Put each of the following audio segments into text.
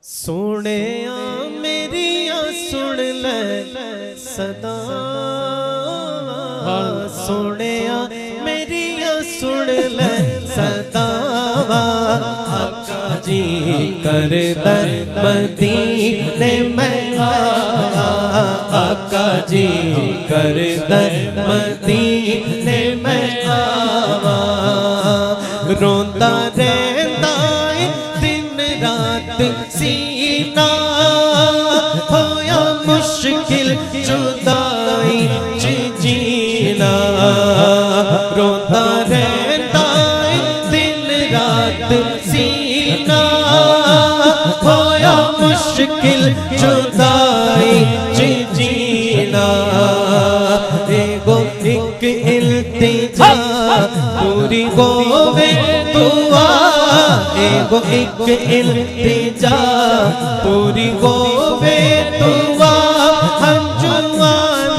सोने मेरिया सुन ले सदा, सोने मेरिया सुन ले सदा। आका जी कर दर मदीने में आवा, आका जी कर दर मदीने में आवा। रोंदा रहंदा दिन रात सीना, होया मुश्किल जुदाई च जीना। रोंदा रहंदा दिन रात सीना, होया मुश्किल जुदाई च जीना। एगो एक इल्तिजा पूरी होवे दुआ, एगो एक इल्तिजा पूरी होवे दुआ। हंजुआ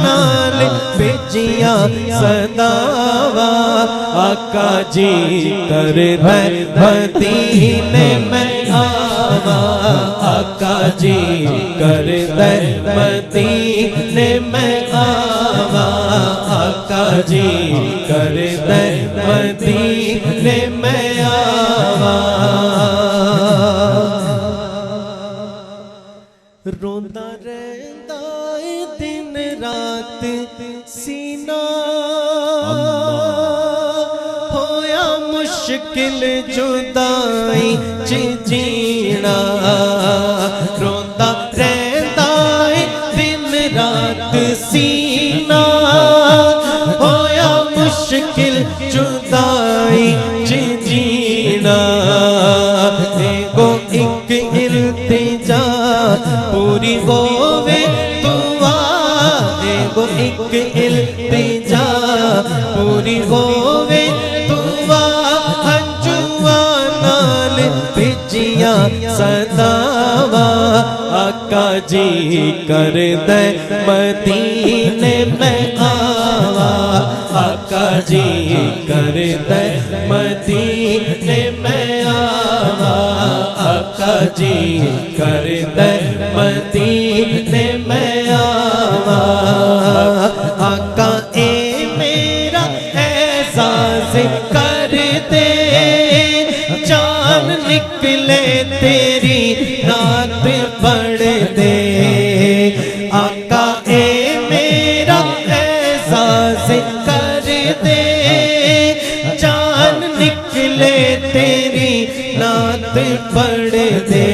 नाल भेजिया सदावा, आका जी कर दे मदीने में आवा, आका जी कर दे मदीने में आवा। आका जी कर दे मदीने में आवा। रोंदा रहंदा दिन रात सीना, होया मुश्किल जुदाई च जीना। रोंदा रहंदा दिन रात सीना, होया मुश्किल जुदाई च जीना। एगो एक इल्तिजा पूरी होवे दुआ, एगो एक इल्तिजा पूरी होवे दुआ। हंजुआ नाल भेजिया सदावा, आका जी कर दे मदीने में आवा, आका जी कर दे मदीने में आवा। आका जी कर दे मदीने में आवा। आका ए मेरा एहसास कर दे, जान निकले तेरी रात पढ़ दे। आका ए मेरा एहसास कर दे, जान निकले तेरी रात पढ़ दे।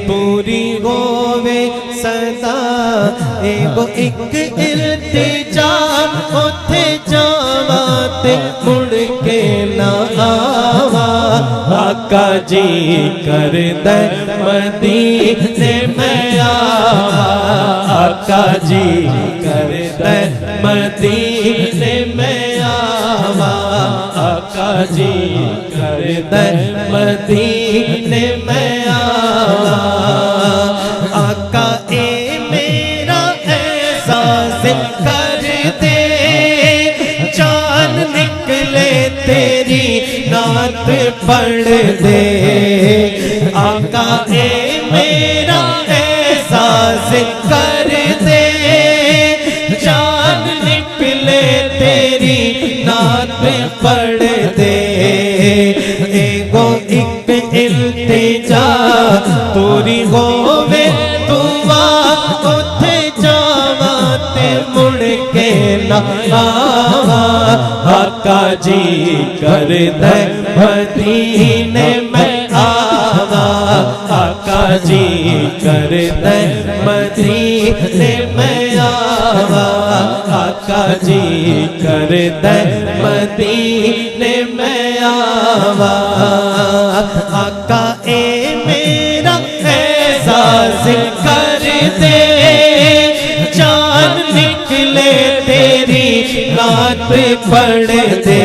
पूरी होवे सदा एगो एक इल्तिजा, उथे जावा ते मुड़ के ना आवा। आका जी कर दे मदीने में आवा, आका जी कर दे मदीने में आवा। आका जी कर दे मदीने में आवा। आका ए मेरा एहसास कर दे, जान निकले तेरी नात पढ़ दे। आका ए मेरा एहसास कर दे, जान निकले तेरी नात पढ़ दे। एगो एक इल्तिजा पूरी होवे दुआ, उथे जावा ते मुड़ के ना आवा। आका जी कर दे मदीने में आवा, आका जी कर दे मदीने में आवा। आका जी कर दे मदीने में आवा। आका ए मेरा एहसास कर दे, जान निकले तेरी रात पढ़ दे।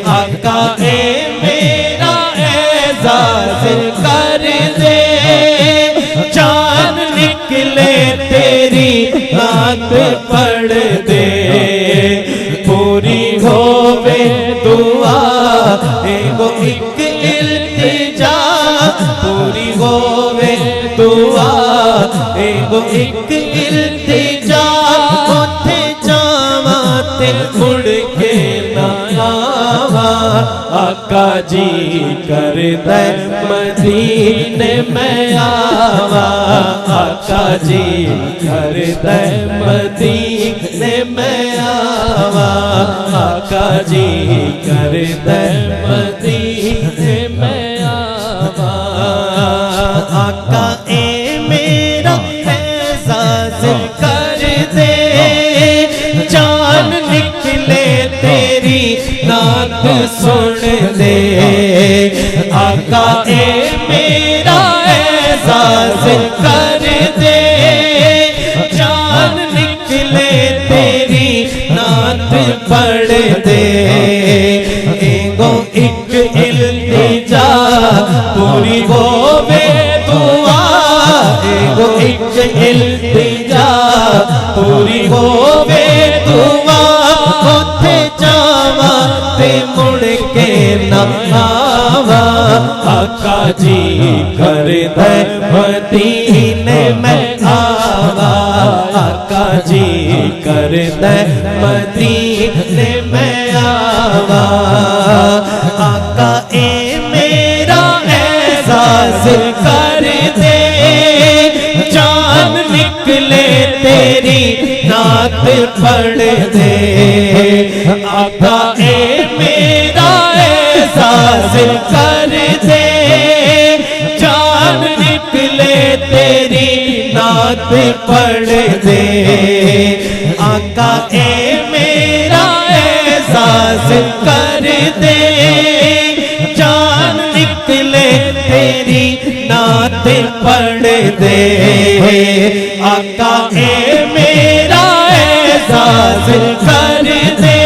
आका ए मेरा एहसास कर दे, जान निकले तेरी रात पढ़ दे। पूरी होवे दुआ एगो एक इल्तिजा पूरी होवे दुआ एगो एक इल्तिजा उथे जावा ते मुड़ के ना आवा आका जी कर दे मदीने में आवा आका जी कर दे मदीने में आवा आका जी कर दे मदीने में आवा आका ए मेरा एहसास कर दे जान निकले तेरी नात सुन दे आका ए मेरा एहसास कर दे जान निकले तेरी नात पढ़ दे एगो एक इल्तिजा पूरी होवे दुआ एगो एक इल्तिजा पूरी होवे दुआ उथे जावा ते मुड़ के ना आवा आका जी कर दे मदीने में आवा आका जी कर दे मदीने में आवा आका ए मेरा एहसास कर दे जान निकले तेरी नात पढ़ दे आका ए मेरा एहसास कर दे जान निकले तेरी नात पढ़ दे आका ए मेरा एहसास कर दे जान निकले तेरी नात पढ़ दे आका ए मेरा एहसास कर दे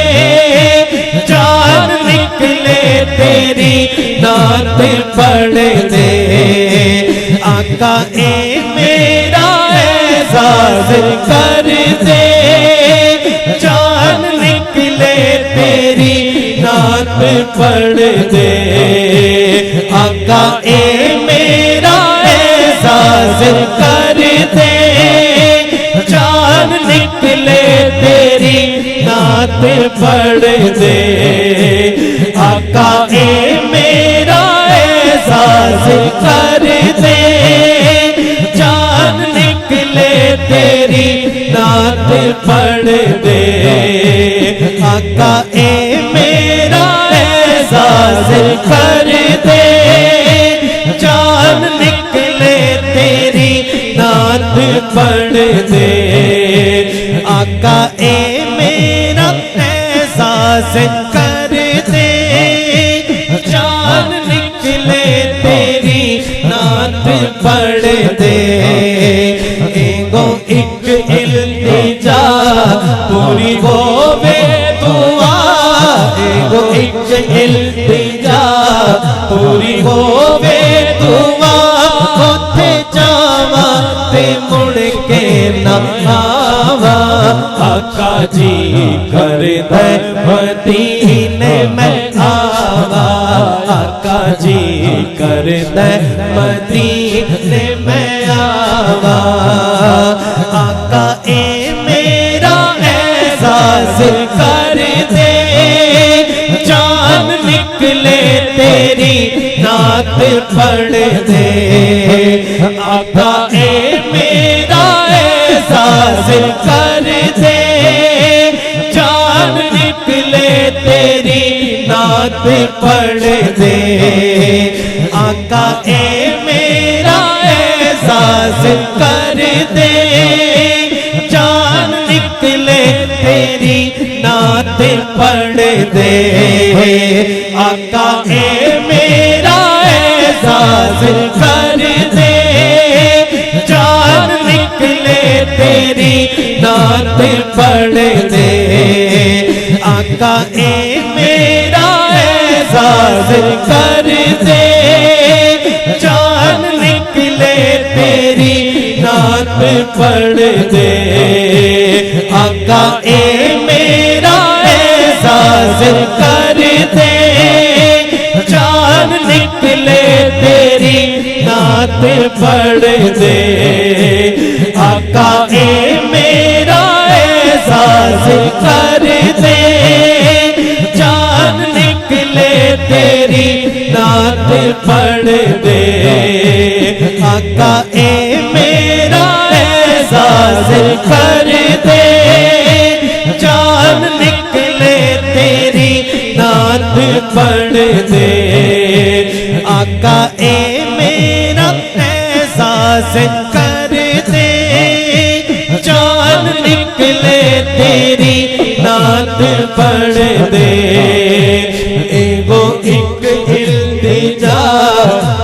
जान निकले तेरी नात पढ़ दे आका ए मेरा एहसास कर दे जान निकले तेरी नात पढ़ दे आका ए मेरा एहसास कर दे जान निकले तेरी नात पढ़ दे आका ए मेरा एहसास कर दे जान निकले तेरी नात पढ़ दे आका ए मेरा एहसास कर दे जान निकले तेरी नात पढ़ दे आका ए मेरा एहसास कर दे जान निकले तेरी नात पढ़ दे एगो एक इल्तिजा पूरी होवे दुआ एगो एक इल्तिजा पूरी होवे दुआ उथे जावा ते मुड़ के ना आवा आका जी कर दे मदीने में आवा आका जी कर दे मदीने में आवा आका ए मेरा एहसास कर दे जान निकले तेरी नात पढ़ दे आका ए मेरा एहसास कर दे जान निकले तेरी नात पढ़ दे आका ए मेरा एहसास कर दे जान निकले तेरी नात पढ़ दे आका ए मेरा एहसास कर दे जान निकले तेरी नात पढ़ दे आका ए मेरा एहसास कर दे जान निकले तेरी नात पढ़ दे आका ए मेरा एहसास कर दे जान निकले तेरी नात नात पढ़ दे आका ए मेरा एहसास कर दे जान निकले तेरी नात पढ़ दे आका ए मेरा एहसास कर दे जान निकले तेरी नात पढ़ दे आका ए मेरा एहसास कर दे जान निकले तेरी नात पढ़ दे एगो एक इल्तिजा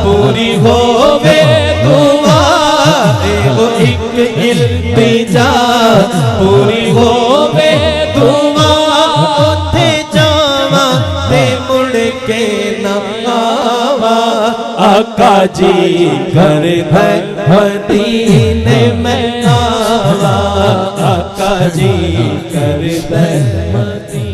पूरी होवे दुआ एगो एक इल्तिजा पूरी होवे दुआ उथे जावा ते मुड़ के ना आवा आका जी कर है मदीने में आवा आका जी कर है मदीने